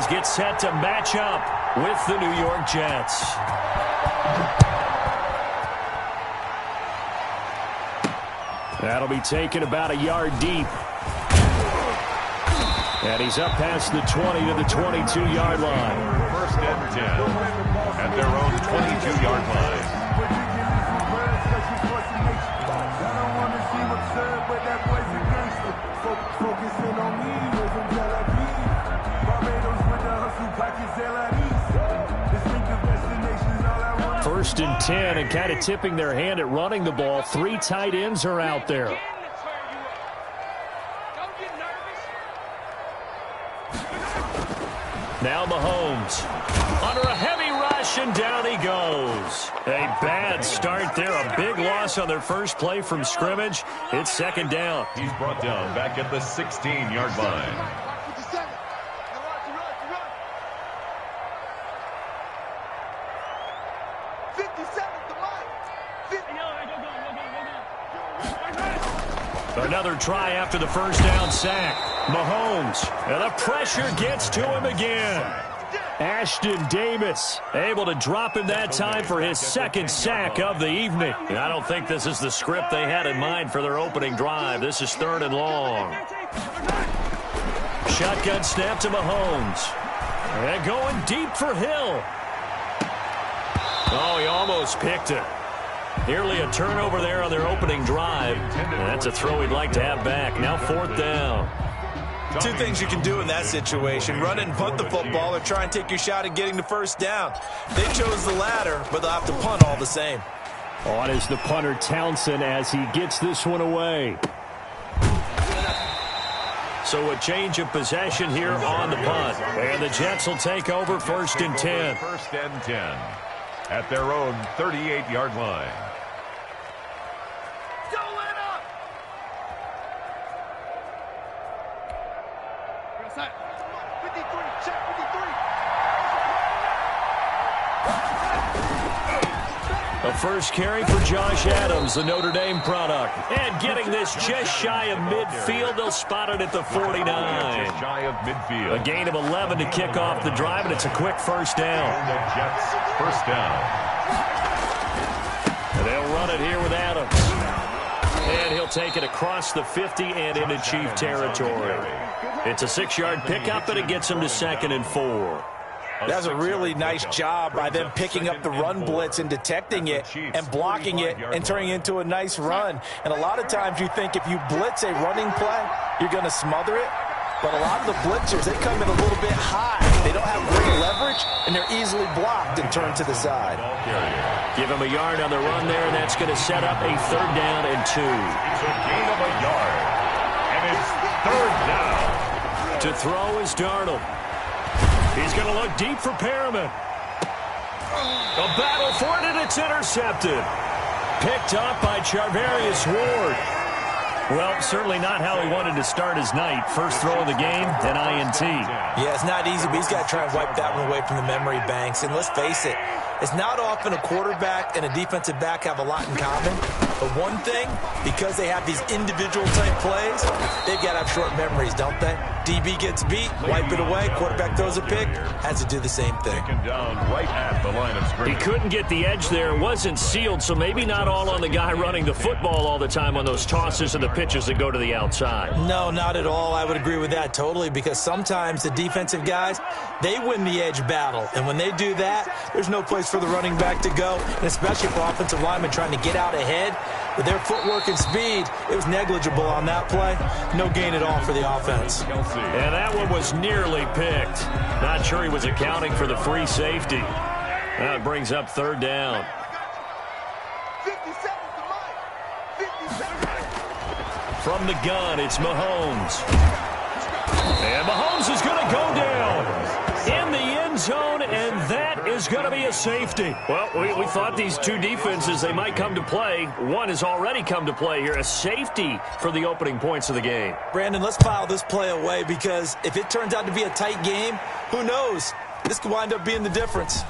Broncos get set to match up with the New York Jets. That'll be taken about a yard deep. And he's up past the 20 to the 22-yard line. First and 10 at their own 22-yard line. First and 10, and kind of tipping their hand at running the ball. 3 tight ends are out there. Now Mahomes under a heavy rush, and down he goes. A bad start there. A big loss on their first play from scrimmage. It's second down. He's brought down back at the 16-yard line. Another try after the first down sack. Mahomes, and the pressure gets to him again. Ashton Davis able to drop him that time for his second sack of the evening. And I don't think this is the script they had in mind for their opening drive. This is 3rd and long. Shotgun snap to Mahomes. And going deep for Hill. Oh, he almost picked it. Nearly a turnover there on their opening drive. And that's a throw he'd like to have back. Now 4th down. 2 things you can do in that situation. Run it and punt the football, or try and take your shot at getting the first down. They chose the latter, but they'll have to punt all the same. On is the punter Townsend as he gets this one away. So a change of possession here on the punt. And the Jets will take over 1st and 10. 1st and 10 at their own 38-yard line. The first carry for Josh Adams, the Notre Dame product. And getting this just shy of midfield. They'll spot it at the 49. Just shy of midfield. A gain of 11 to kick off the drive, and it's a quick first down. The Jets first down. And they'll run it here with Adams. And he'll take it across the 50 and into Chief territory. It's a 6-yard pickup, and it gets him to 2nd and 4. That's a really nice job by them picking up the run blitz and detecting it and blocking it and turning it into a nice run. And a lot of times you think if you blitz a running play, you're going to smother it. But a lot of the blitzers, they come in a little bit high. They don't have great leverage, and they're easily blocked and turned to the side. Give him a yard on the run there, and that's going to set up a 3rd down and 2. It's a gain of a yard, and it's 3rd down. To throw is Darnold. He's going to look deep for Perriman. A battle for it, and it's intercepted. Picked up by Charvarius Ward. Well, certainly not how he wanted to start his night. First throw of the game, an INT. Yeah, it's not easy, but he's got to try and wipe that one away from the memory banks. And let's face it, it's not often a quarterback and a defensive back have a lot in common. But one thing, because they have these individual type plays, they've got to have short memories, don't they? DB gets beat, wipe it away, quarterback throws a pick, has to do the same thing. Down right at the line of scrimmage. He couldn't get the edge there. It wasn't sealed, so maybe not all on the guy running the football all the time on those tosses and the pitches that go to the outside. No, not at all. I would agree with that totally, because sometimes the defensive guys, they win the edge battle. And when they do that, there's no place for the running back to go, and especially for offensive linemen trying to get out ahead. With their footwork and speed, it was negligible on that play. No gain at all for the offense. And that one was nearly picked. Not sure he was accounting for the free safety. That brings up 3rd down. From the gun, it's Mahomes. And Mahomes is going to go down in the end zone, and that is going to be a safety. Well, we thought these two defenses, they might come to play. One has already come to play here, a safety for the opening points of the game. Brandon, let's file this play away, because if it turns out to be a tight game, who knows? This could wind up being the difference.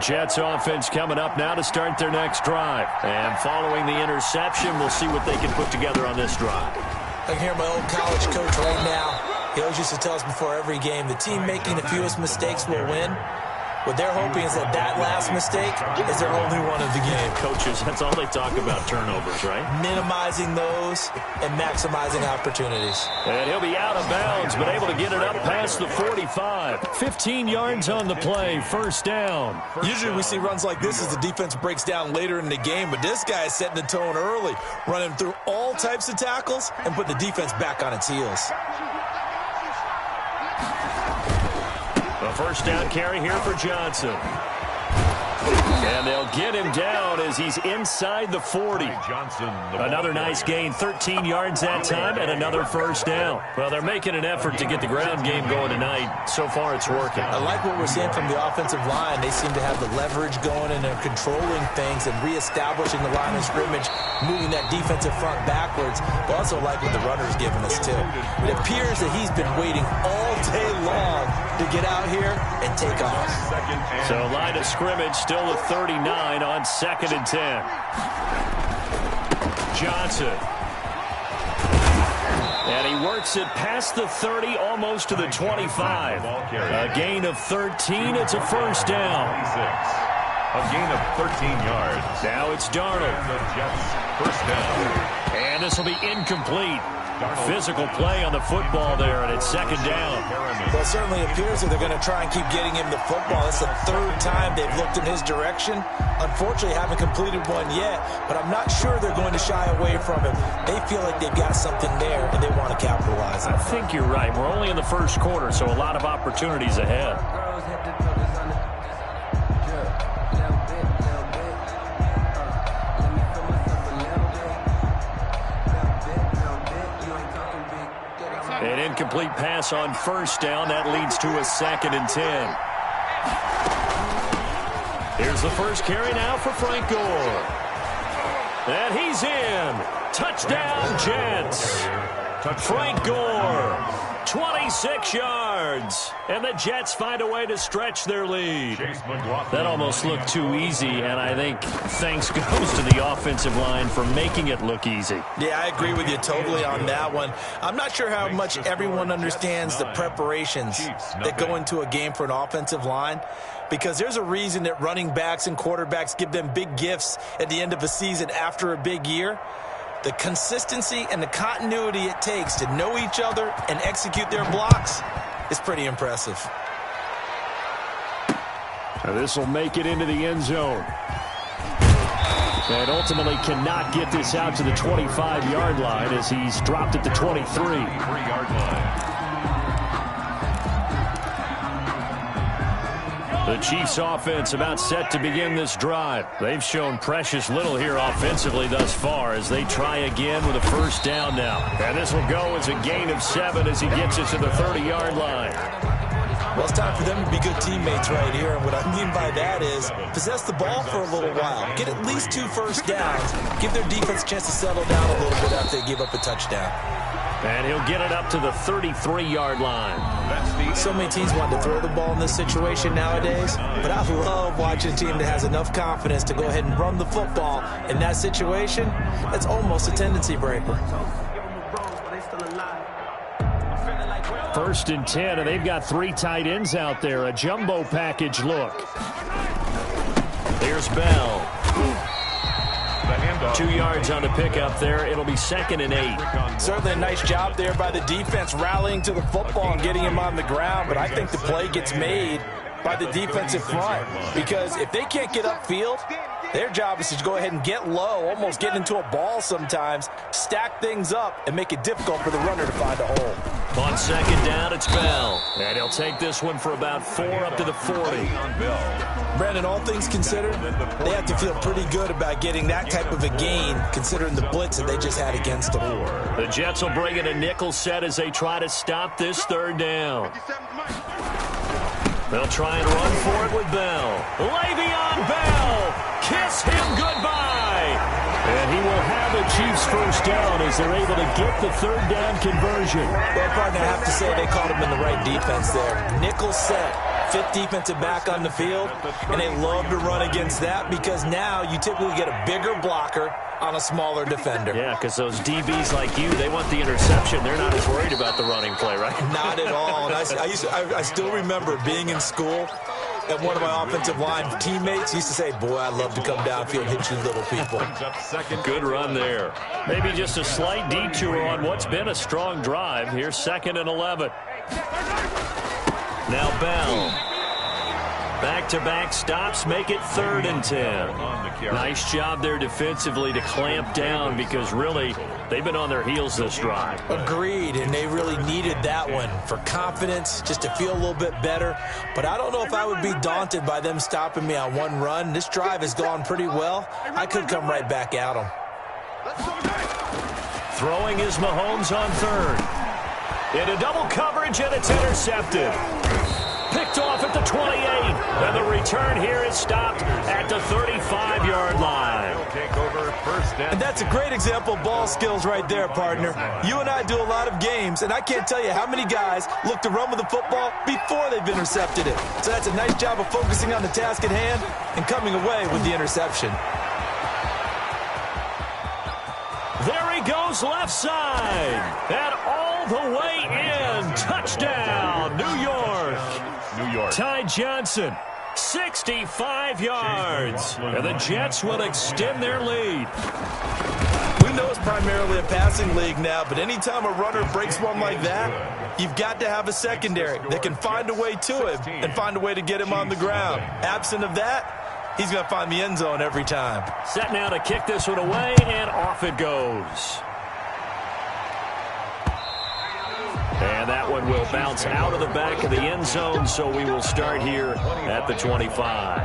Jets offense coming up now to start their next drive. And following the interception, we'll see what they can put together on this drive. I can hear my old college coach right now. He always used to tell us before every game, the team making the fewest mistakes will win. What they're hoping is that last mistake is their only one of the game. Coaches, that's all they talk about, turnovers, right? Minimizing those and maximizing opportunities. And he'll be out of bounds, but able to get it up past the 45. 15 yards on the play, first down. Usually we see runs like this as the defense breaks down later in the game, but this guy is setting the tone early, running through all types of tackles and putting the defense back on its heels. A first down carry here for Johnson. And they'll get him down as he's inside the 40. Another nice gain, 13 yards that time, and another first down. Well, they're making an effort to get the ground game going tonight. So far, it's working. I like what we're seeing from the offensive line. They seem to have the leverage going, and they're controlling things and reestablishing the line of scrimmage, moving that defensive front backwards. But also like what the runner's giving us, too. It appears that he's been waiting all day long to get out here and take off. So line of scrimmage still a 39 on 2nd and 10. Johnson. And he works it past the 30, almost to the 25. A gain of 13. It's a first down. A gain of 13 yards. Now it's Darnold. The Jets, first down. And this will be incomplete. Physical play on the football there, and it's 2nd down. Well, it certainly appears that they're going to try and keep getting him the football. It's the 3rd time they've looked in his direction. Unfortunately, haven't completed one yet, but I'm not sure they're going to shy away from him. They feel like they've got something there, and they want to capitalize on it. I think you're right. We're only in the first quarter, so a lot of opportunities ahead. An incomplete pass on first down. That leads to a 2nd and 10. Here's the first carry now for Frank Gore. And he's in. Touchdown, Jets. Frank Gore, 26 yards. And the Jets find a way to stretch their lead. That almost looked too easy, and I think thanks goes to the offensive line for making it look easy. Yeah, I agree with you totally on that one. I'm not sure how much everyone understands the preparations that go into a game for an offensive line, because there's a reason that running backs and quarterbacks give them big gifts at the end of a season after a big year. The consistency and the continuity it takes to know each other and execute their blocks is pretty impressive. Now this will make it into the end zone. And ultimately cannot get this out to the 25-yard line as he's dropped at the 23. 3-yard line. The Chiefs offense about set to begin this drive. They've shown precious little here offensively thus far as they try again with a first down now. And this will go as a gain of 7 as he gets it to the 30-yard line. Well, it's time for them to be good teammates right here. And what I mean by that is possess the ball for a little while. Get at least 2 first downs. Give their defense a chance to settle down a little bit after they give up a touchdown. And he'll get it up to the 33-yard line. So many teams want to throw the ball in this situation nowadays, but I love watching a team that has enough confidence to go ahead and run the football. In that situation, that's almost a tendency breaker. 1st and 10, and they've got 3 tight ends out there. A jumbo package look. There's Bell. 2 yards on the pickup there. It'll be 2nd and 8. Certainly a nice job there by the defense rallying to the football and getting him on the ground, but I think the play gets made by the defensive front, because if they can't get upfield, their job is to go ahead and get low, almost get into a ball sometimes, stack things up, and make it difficult for the runner to find a hole. On 2nd down, it's Bell. And he'll take this one for about 4 up to the 40. Brandon, all things considered, they have to feel pretty good about getting that type of a gain, considering the blitz that they just had against them. The Jets will bring in a nickel set as they try to stop this 3rd down. They'll try and run for it with Bell. Le'Veon Bell, kiss him goodbye. And he will have a Chiefs first down as they're able to get the 3rd down conversion. Well, partner, I have to say they caught him in the right defense there. Nickel set, fifth defensive back on the field, and they love to run against that because now you typically get a bigger blocker on a smaller defender. Yeah, because those DBs like you, they want the interception. They're not as worried about the running play, right? Not at all. And I still remember being in school, and one of my offensive line teammates used to say, boy, I love to come downfield and hit you little people. Good run there. Maybe just a slight detour on what's been a strong drive. Here's 2nd and 11. Now Bell. Back-to-back stops make it 3rd and 10. Nice job there defensively to clamp down because really they've been on their heels this drive. Agreed, and they really needed that one for confidence, just to feel a little bit better. But I don't know if I would be daunted by them stopping me on one run. This drive has gone pretty well. I could come right back at them. Throwing is Mahomes on 3rd. Into double coverage, and it's intercepted. Picked off at the 28, and the return here is stopped at the 35-yard line. And that's a great example of ball skills right there, partner. You and I do a lot of games, and I can't tell you how many guys look to run with the football before they've intercepted it. So that's a nice job of focusing on the task at hand and coming away with the interception. There he goes left side, and all the way in. Touchdown, New York. Ty Johnson, 65 yards, and the Jets will extend their lead. We know it's primarily a passing league now, but anytime a runner breaks one like that, you've got to have a secondary that can find a way to him and find a way to get him on the ground. Absent of that, he's going to find the end zone every time. Set now to kick this one away, and off it goes. And that one will bounce out of the back of the end zone, so we will start here at the 25.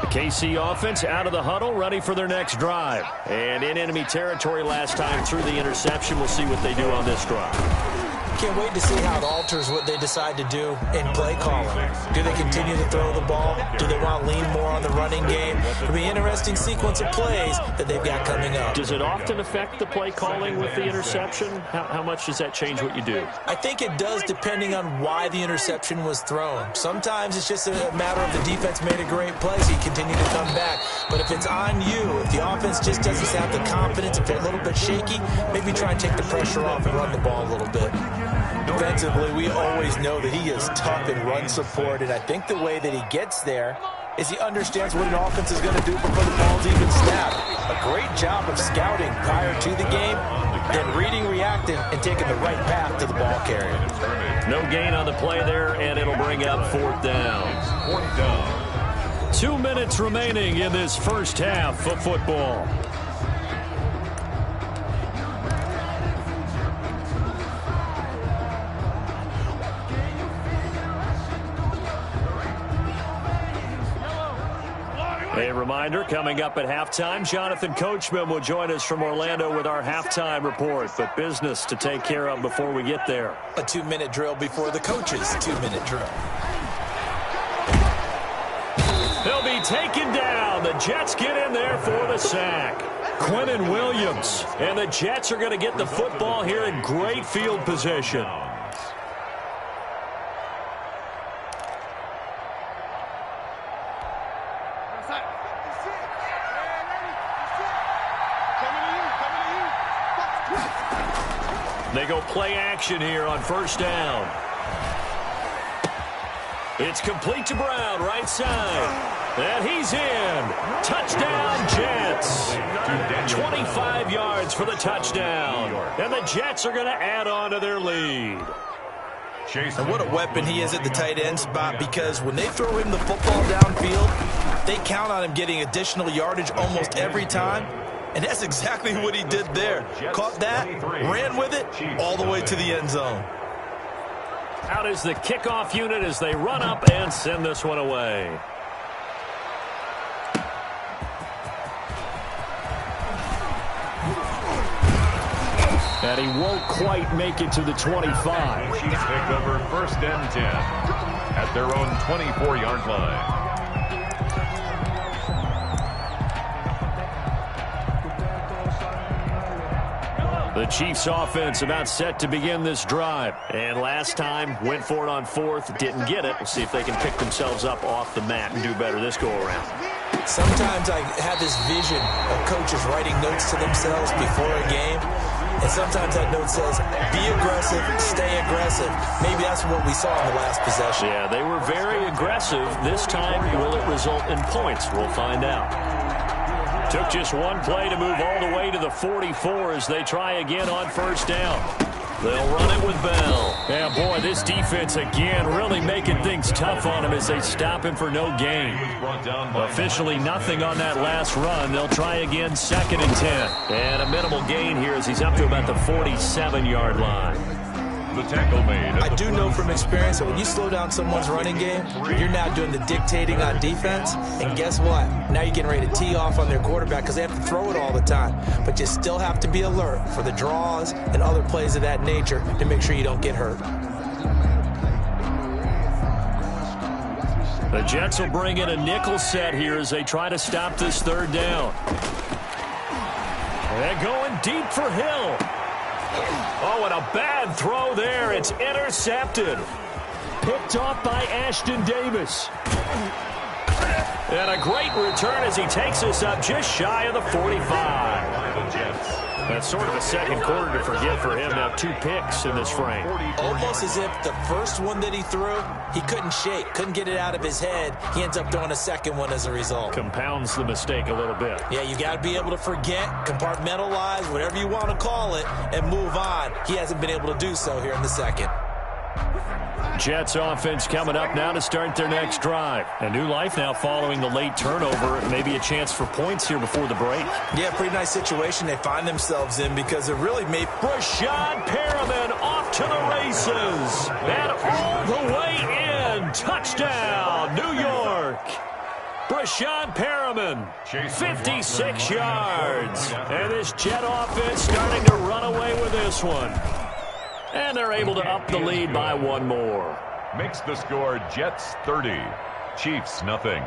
The KC offense out of the huddle, ready for their next drive. And in enemy territory last time through the interception. We'll see what they do on this drive. Can't wait to see how it alters what they decide to do in play calling. Do they continue to throw the ball? Do they want to lean more on the running game? It'll be an interesting sequence of plays that they've got coming up. Does it often affect the play calling with the interception? How much does that change what you do? I think it does, depending on why the interception was thrown. Sometimes it's just a matter of the defense made a great play, so you continue to come back. But if it's on you, if the offense just doesn't have the confidence, if they're a little bit shaky, maybe try and take the pressure off and run the ball a little bit. Defensively, we always know that he is tough in run support, and I think the way that he gets there is he understands what an offense is going to do before the ball's even snapped. A great job of scouting prior to the game, then reading, reacting, and taking the right path to the ball carrier. No gain on the play there, and it'll bring up 4th down. 2 minutes remaining in this first half of football. A reminder, coming up at halftime, Jonathan Coachman will join us from Orlando with our halftime report. But business to take care of before we get there. A 2-minute drill before the coach's 2-minute drill. He'll be taken down. The Jets get in there for the sack. Quinnen Williams. And the Jets are going to get the football here in great field position. They go play action here on 1st down. It's complete to Brown, right side. And he's in. Touchdown, Jets. 25 yards for the touchdown. And the Jets are going to add on to their lead. And what a weapon he is at the tight end spot, because when they throw him the football downfield, they count on him getting additional yardage almost every time. And that's exactly what he did there. Caught that, ran with it, all the way to the end zone. Out is the kickoff unit as they run up and send this one away. And he won't quite make it to the 25. Chiefs pick over 1st and 10 at their own 24-yard line. The Chiefs offense about set to begin this drive. And last time, went for it on fourth, didn't get it. We'll see if they can pick themselves up off the mat and do better this go-around. Sometimes I have this vision of coaches writing notes to themselves before a game. And sometimes that note says, be aggressive, stay aggressive. Maybe that's what we saw in the last possession. Yeah, they were very aggressive. This time, will it result in points? We'll find out. Took just one play to move all the way to the 44 as they try again on first down. They'll run it with Bell. Yeah, boy, this defense again really making things tough on him as they stop him for no gain. Officially nothing on that last run. They'll try again, 2nd and 10. And a minimal gain here as he's up to about the 47-yard line. The tackle made. I do know from experience that when you slow down someone's running game, you're now doing the dictating on defense. And guess what? Now you're getting ready to tee off on their quarterback because they have to throw it all the time. But you still have to be alert for the draws and other plays of that nature to make sure you don't get hurt. The Jets will bring in a nickel set here as they try to stop this third down. They're going deep for Hill. Oh, and a bad throw there. It's intercepted. Picked off by Ashton Davis. And a great return as he takes us up just shy of the 45. That's sort of a second quarter to forget for him. Now 2 picks in this frame. Almost as if the first one that he threw, he couldn't shake, couldn't get it out of his head. He ends up throwing a second one as a result. Compounds the mistake a little bit. Yeah, you got to be able to forget, compartmentalize, whatever you want to call it, and move on. He hasn't been able to do so here in the second. Jets offense coming up now to start their next drive. A new life now following the late turnover. Maybe a chance for points here before the break. Yeah, pretty nice situation they find themselves in because it really made... Rashad Perriman off to the races. And all the way in. Touchdown, New York. Rashad Perriman, 56 yards. And this Jet offense starting to run away with this one. And they're able to up the lead by 1 more. Makes the score Jets 30, Chiefs nothing.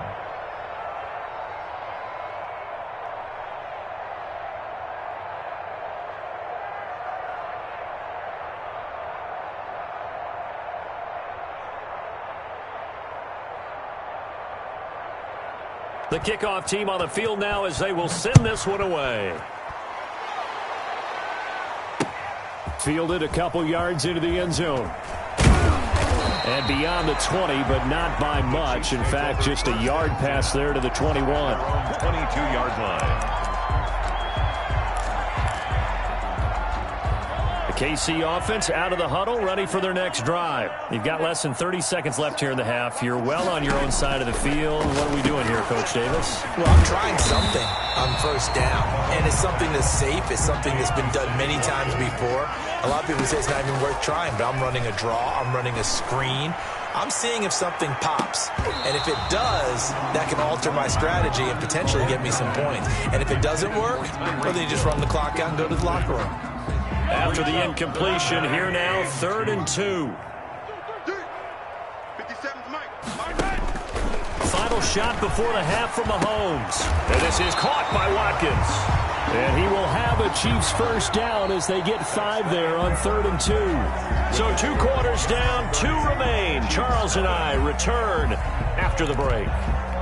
The kickoff team on the field now as they will send this one away. Fielded a couple yards into the end zone. And beyond the 20, but not by much. In fact, just a yard pass there to the 21. 22-yard line. The KC offense out of the huddle, ready for their next drive. You've got less than 30 seconds left here in the half. You're well on your own side of the field. What are we doing here, Coach Davis? Well, I'm trying something on first down, and it's something that's safe. It's something that's been done many times before. A lot of people say it's not even worth trying, but I'm running a draw. I'm running a screen. I'm seeing if something pops, and if it does, that can alter my strategy and potentially get me some points. And if it doesn't work, well, then you just run the clock out and go to the locker room. After the incompletion, here now, 3rd and 2. Final shot before the half from Mahomes. And this is caught by Watkins. And he will have a Chiefs first down as they get 5 there on 3rd and 2. So 2 quarters down, 2 remain. Charles and I return after the break.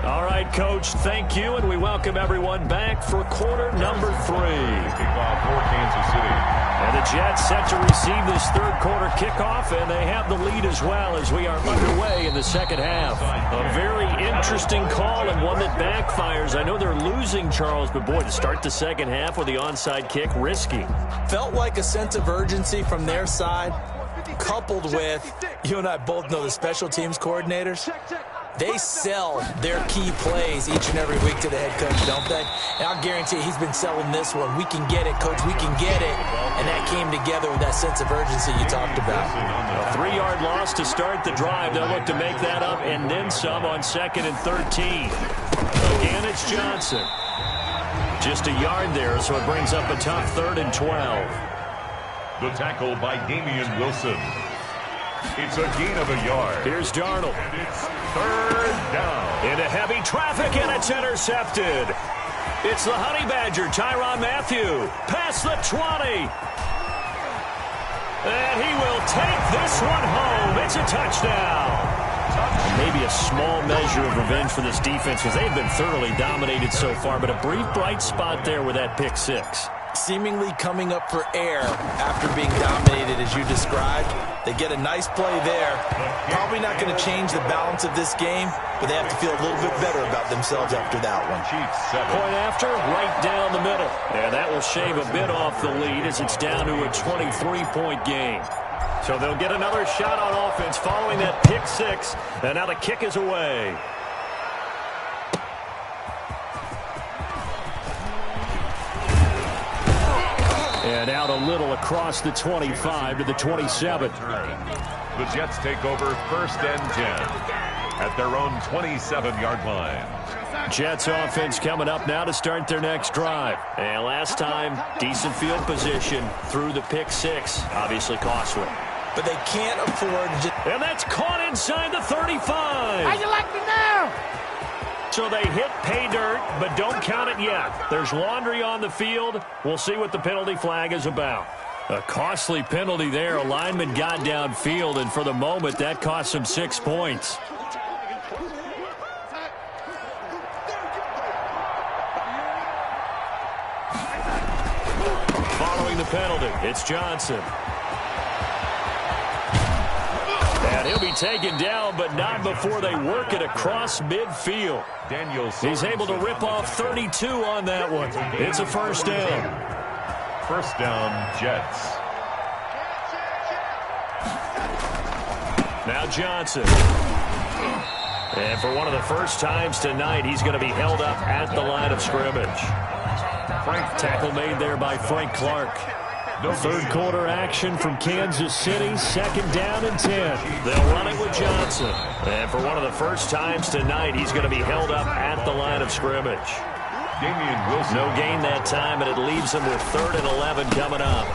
All right, Coach, thank you, and we welcome everyone back for quarter number 3. Kickoff for Kansas City. And the Jets set to receive this 3rd quarter kickoff, and they have the lead as well as we are underway in the second half. A very interesting call and one that backfires. I know they're losing, Charles, but boy, to start the second half with the onside kick, risky. Felt like a sense of urgency from their side, coupled with, you and I both know the special teams coordinators. They sell their key plays each and every week to the head coach, don't they? And I'll guarantee he's been selling this one. We can get it, Coach. We can get it. And that came together with that sense of urgency you talked about. A 3-yard loss to start the drive. They'll look to make that up and then some on 2nd and 13. Again, it's Johnson. Just a yard there, so it brings up a tough 3rd and 12. The tackle by Damian Wilson. It's a gain of a yard. Here's Darnold. And it's 3rd down. Into heavy traffic, and it's intercepted. It's the Honey Badger, Tyrann Mathieu. Past the 20. And he will take this one home. It's a touchdown. Maybe a small measure of revenge for this defense because they've been thoroughly dominated so far, but a brief bright spot there with that pick six. Seemingly coming up for air after being dominated as you described. They get a nice play there. Probably not going to change the balance of this game, but they have to feel a little bit better about themselves after that one. Point after, right down the middle. And that will shave a bit off the lead as it's down to a 23-point game. So they'll get another shot on offense following that pick six. And now the kick is away. And out a little across the 25 to the 27. The Jets take over 1st and 10 at their own 27-yard line. Jets offense coming up now to start their next drive. And last time, decent field position through the pick six. Obviously costly. But they can't afford to just... And that's caught inside the 35. How you like me now? So they hit pay dirt, but don't count it yet. There's laundry on the field. We'll see what the penalty flag is about. A costly penalty there. A lineman got downfield, and for the moment, that cost him 6 points. Following the penalty, it's Johnson. And he'll be taken down, but not before they work it across midfield. He's able to rip off 32 on that one. It's a first down. First down, Jets. Now Johnson. And for one of the first times tonight, he's going to be held up at the line of scrimmage. Tackle made there by Frank Clark. Third quarter action from Kansas City, 2nd down and 10. They'll run it with Johnson. And for one of the first times tonight, he's going to be held up at the line of scrimmage. No gain that time, and it leaves him with 3rd and 11 coming up.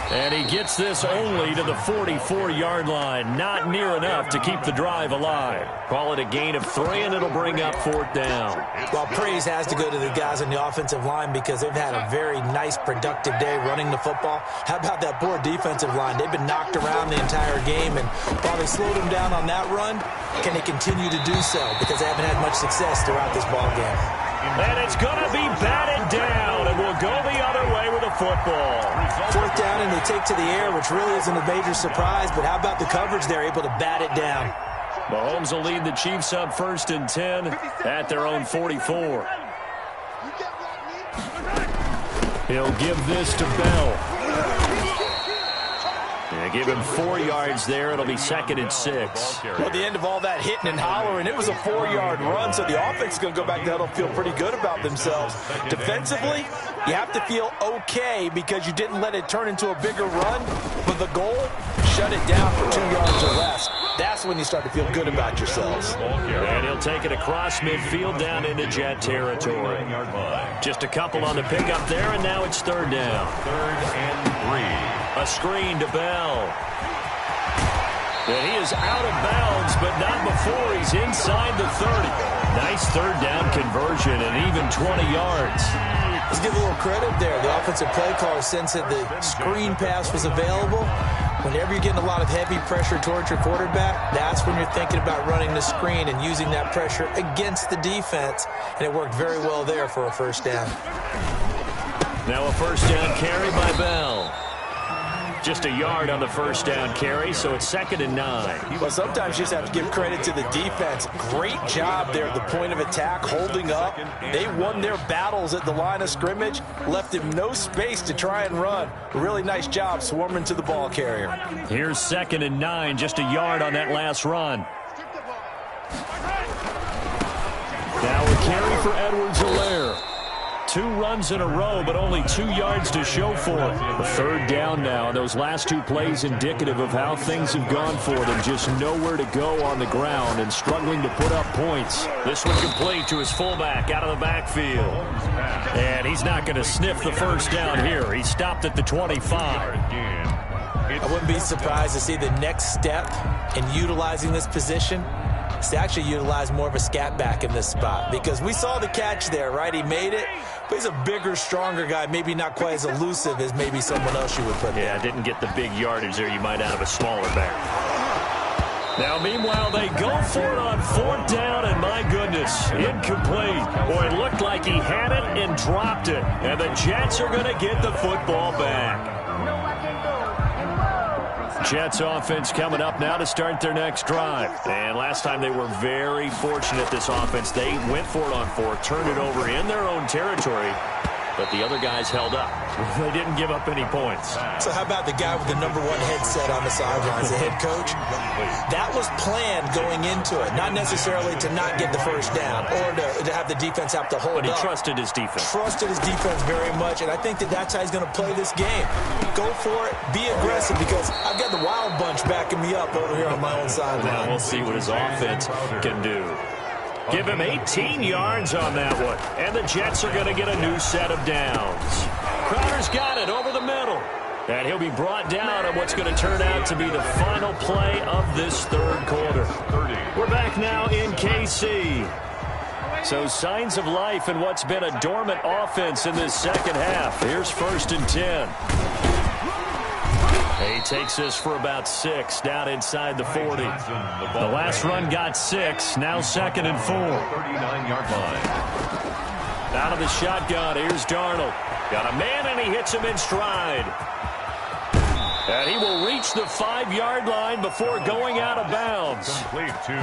And he gets this only to the 44-yard line. Not near enough to keep the drive alive. Call it a gain of 3, and it'll bring up 4th down. Well, praise has to go to the guys on the offensive line because they've had a very nice, productive day running the football. How about that poor defensive line? They've been knocked around the entire game, and while they slowed them down on that run, can they continue to do so? Because they haven't had much success throughout this ball game. And it's going to be batted down, and we'll go the other way with a football. 4th down, and they take to the air, which really isn't a major surprise, but how about the coverage there, able to bat it down? Mahomes will lead the Chiefs up 1st and 10 at their own 44. He'll give this to Bell. And give him 4 yards there. It'll be 2nd and 6. Well, at the end of all that hitting and hollering, it was a 4-yard run, so the offense is going to go back there. They'll feel pretty good about themselves. Defensively, you have to feel okay because you didn't let it turn into a bigger run, but the goal, shut it down for 2 yards or less. That's when you start to feel good about yourselves. And he'll take it across midfield down into Jet territory. Just a couple on the pickup there, and now it's 3rd down. 3rd and 3. A screen to Bell. And he is out of bounds, but not before he's inside the 30. Nice 3rd down conversion and even 20 yards. Let's give a little credit there. The offensive play caller sensed that the screen pass was available. Whenever you're getting a lot of heavy pressure towards your quarterback, that's when you're thinking about running the screen and using that pressure against the defense. And it worked very well there for a first down. Now a first down carry by Bell. Just a yard on the first down carry, so it's 2nd and 9. Well, sometimes you just have to give credit to the defense. Great job there at the point of attack, holding up. They won their battles at the line of scrimmage, left him no space to try and run. A really nice job swarming to the ball carrier. Here's 2nd and 9, just a yard on that last run. Now a carry for Edwards-Helaire. 2 runs in a row, but only 2 yards to show for it. A 3rd down now. Those last 2 plays indicative of how things have gone for them. Just nowhere to go on the ground and struggling to put up points. This one complete to his fullback out of the backfield. And he's not going to sniff the first down here. He stopped at the 25. I wouldn't be surprised to see the next step in utilizing this position is to actually utilize more of a scat back in this spot, because we saw the catch there, right? He made it, but he's a bigger, stronger guy, maybe not quite as elusive as maybe someone else you would put there. Yeah, didn't get the big yardage there you might out of a smaller back. Now, meanwhile, they go for it on 4th down, and my goodness, incomplete. Boy, it looked like he had it and dropped it, and the Jets are going to get the football back. Jets offense coming up now to start their next drive. And last time they were very fortunate, this offense. They went for it on 4th, turned it over in their own territory, but the other guys held up. They didn't give up any points. So how about the guy with the #1 headset on the sidelines, the head coach? That was planned going into it, not necessarily to not get the first down or to have the defense have to hold up. But he trusted his defense. Trusted his defense very much, and I think that's how he's going to play this game. Go for it, be aggressive, because I've got the wild bunch backing me up over here on my own sideline. Well, we'll see what his offense can do. Give him 18 yards on that one. And the Jets are going to get a new set of downs. Crowder's got it over the middle. And he'll be brought down on what's going to turn out to be the final play of this 3rd quarter. We're back now in KC. So signs of life in what's been a dormant offense in this 2nd half. Here's 1st and 10. He takes this for about 6 down inside the 40. The last run got 6. Now 2nd and 4. 39-yard line. Out of the shotgun, here's Darnold. Got a man, and he hits him in stride. And he will reach the 5-yard line before going out of bounds.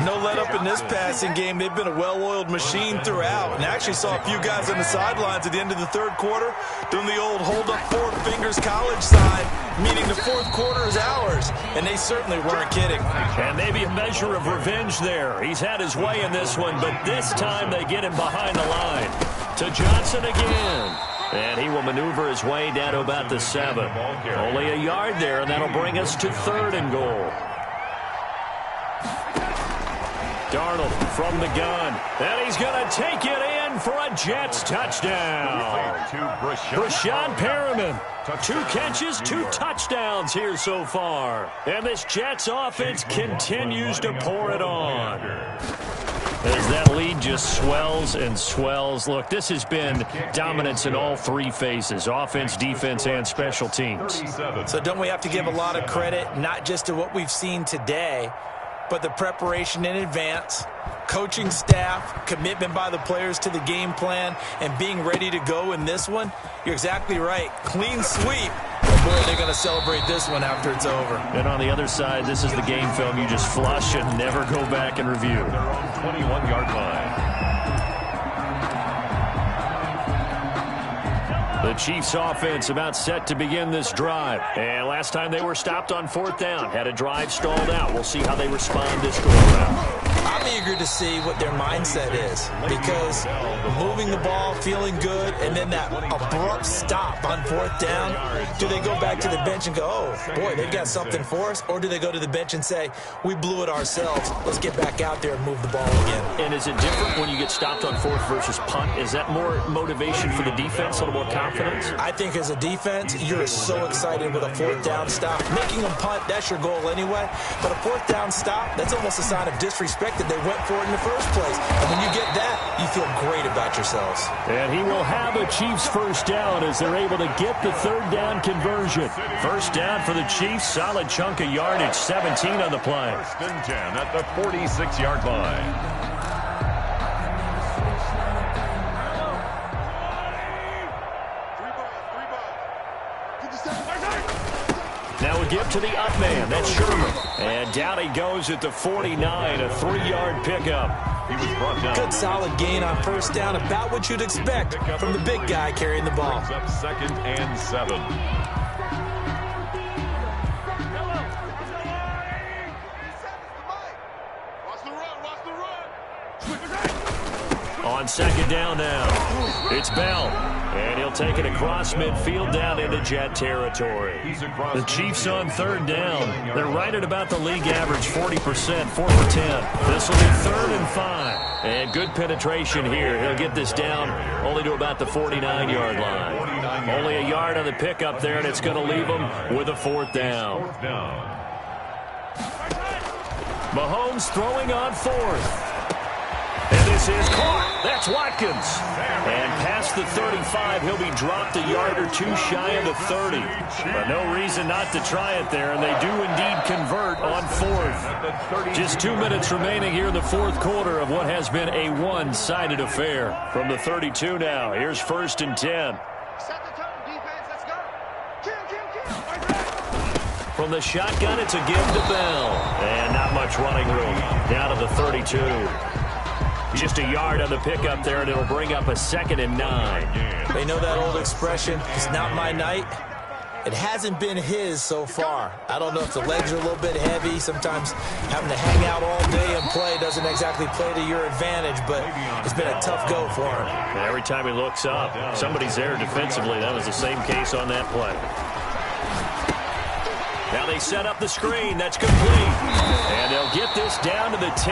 No let up in this passing game. They've been a well-oiled machine throughout. And I actually saw a few guys on the sidelines at the end of the 3rd quarter doing the old hold up 4 fingers college sign, meaning the 4th quarter is ours. And they certainly weren't kidding. And maybe a measure of revenge there. He's had his way in this one, but this time they get him behind the line. To Johnson again. And he will maneuver his way down to about the 7. Only a yard there, and that'll bring us to 3rd and goal. Darnold from the gun. And he's going to take it in for a Jets touchdown. Brashad Perriman. 2 catches, 2 touchdowns here so far. And this Jets offense continues to pour it on. As that lead just swells and swells. Look, this has been dominance in all 3 phases, offense, defense, and special teams. So don't we have to give a lot of credit, not just to what we've seen today, but the preparation in advance, coaching staff, commitment by the players to the game plan, and being ready to go in this one? You're exactly right. Clean sweep. Boy, they're going to celebrate this one after it's over. And on the other side, this is the game film you just flush and never go back and review. Their own 21-yard line. The Chiefs offense about set to begin this drive. And last time they were stopped on 4th down, had a drive stalled out. We'll see how they respond this go around. I'm eager to see what their mindset is, because moving the ball, feeling good, and then that abrupt stop on 4th down, do they go back to the bench and go, oh, boy, they've got something for us? Or do they go to the bench and say, we blew it ourselves, let's get back out there and move the ball again? And is it different when you get stopped on 4th versus punt? Is that more motivation for the defense, a little more confidence? I think as a defense, you're so excited with a 4th down stop. Making them punt, that's your goal anyway. But a 4th down stop, that's almost a sign of disrespect that they went for it in the first place. And when you get that, you feel great about yourselves. And he will have a Chiefs first down as they're able to get the 3rd down conversion. First down for the Chiefs, solid chunk of yardage, 17 on the play. 1st and 10 at the 46-yard line. Now we give to the up man. That's Sherman. And down he goes at the 49, a 3-yard pickup. He was brought down. Good solid gain on 1st down, about what you'd expect from the big guy carrying the ball. Up 2nd and 7. On 2nd down now, it's Bell. And he'll take it across midfield down into Jet territory. The Chiefs on 3rd down. They're right at about the league average, 40%, 4 for 10. This will be 3rd and 5. And good penetration here. He'll get this down only to about the 49-yard line. Only a yard on the pickup there, and it's going to leave him with a 4th down. Mahomes throwing on fourth. And this is caught. That's Watkins. And past the 35, he'll be dropped a yard or two shy of the 30. But no reason not to try it there, and they do indeed convert on fourth. Just 2 minutes remaining here in the fourth quarter of what has been a one-sided affair. From the 32 now, here's 1st and 10. From the shotgun, it's a give to Bell. And not much running room. Down to the 32. Just a yard on the pickup there, and it'll bring up a 2nd and 9. They know that old expression, it's not my night. It hasn't been his so far. I don't know if the legs are a little bit heavy. Sometimes having to hang out all day and play doesn't exactly play to your advantage, but it's been a tough go for him. And every time he looks up, somebody's there defensively. That was the same case on that play. Now they set up the screen. That's complete. And they'll get this down to the 10.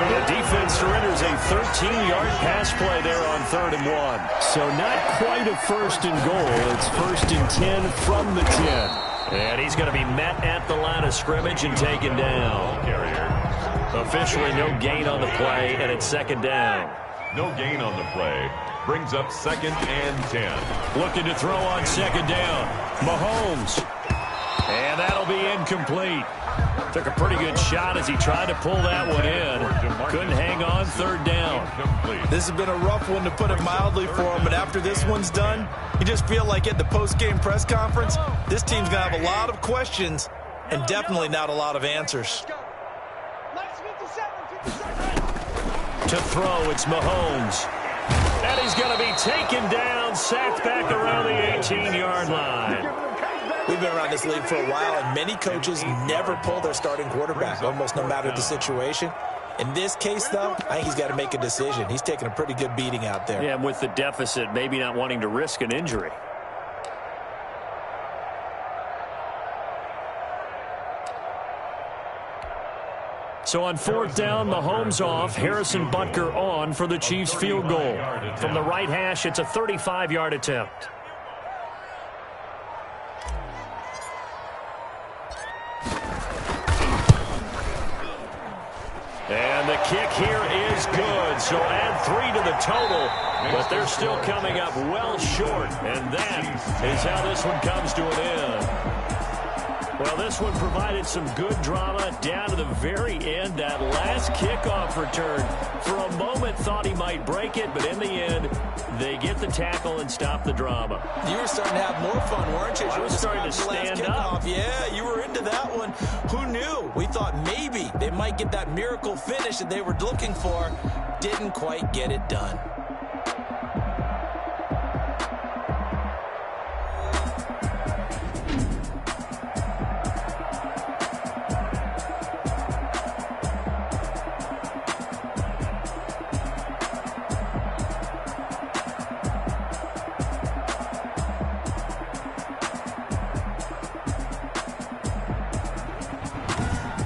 The defense surrenders a 13-yard pass play there on 3rd and 1. So not quite a 1st and goal. It's 1st and 10 from the 10. And he's going to be met at the line of scrimmage and taken down. Officially no gain on the play, and it's 2nd down. No gain on the play. Brings up 2nd and 10. Looking to throw on 2nd down. Mahomes. And that'll be incomplete. Took a pretty good shot as he tried to pull that one in. Couldn't hang on 3rd down. This has been a rough one, to put it mildly, for him. But after this one's done, you just feel like at the post-game press conference, this team's going to have a lot of questions and definitely not a lot of answers. To throw, it's Mahomes. And he's going to be taken down, sacked back around the 18-yard line. We've been around this league for a while, and many coaches never pull their starting quarterback, almost no matter the situation. In this case, though, I think he's got to make a decision. He's taking a pretty good beating out there. Yeah, and with the deficit, maybe not wanting to risk an injury. So on 4th down, Mahomes off, Harrison Butker on for the Chiefs field goal. From the right hash, it's a 35-yard attempt. And the kick here is good, so add 3 to the total, but they're still coming up well short, and that is how this one comes to an end. Well, this one provided some good drama down to the very end. That last kickoff return, for a moment thought he might break it, but in the end, they get the tackle and stop the drama. You were starting to have more fun, weren't you? I was starting to stand up. Yeah, you were into that one. Who knew? We thought maybe they might get that miracle finish that they were looking for. Didn't quite get it done.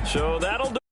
So that'll do.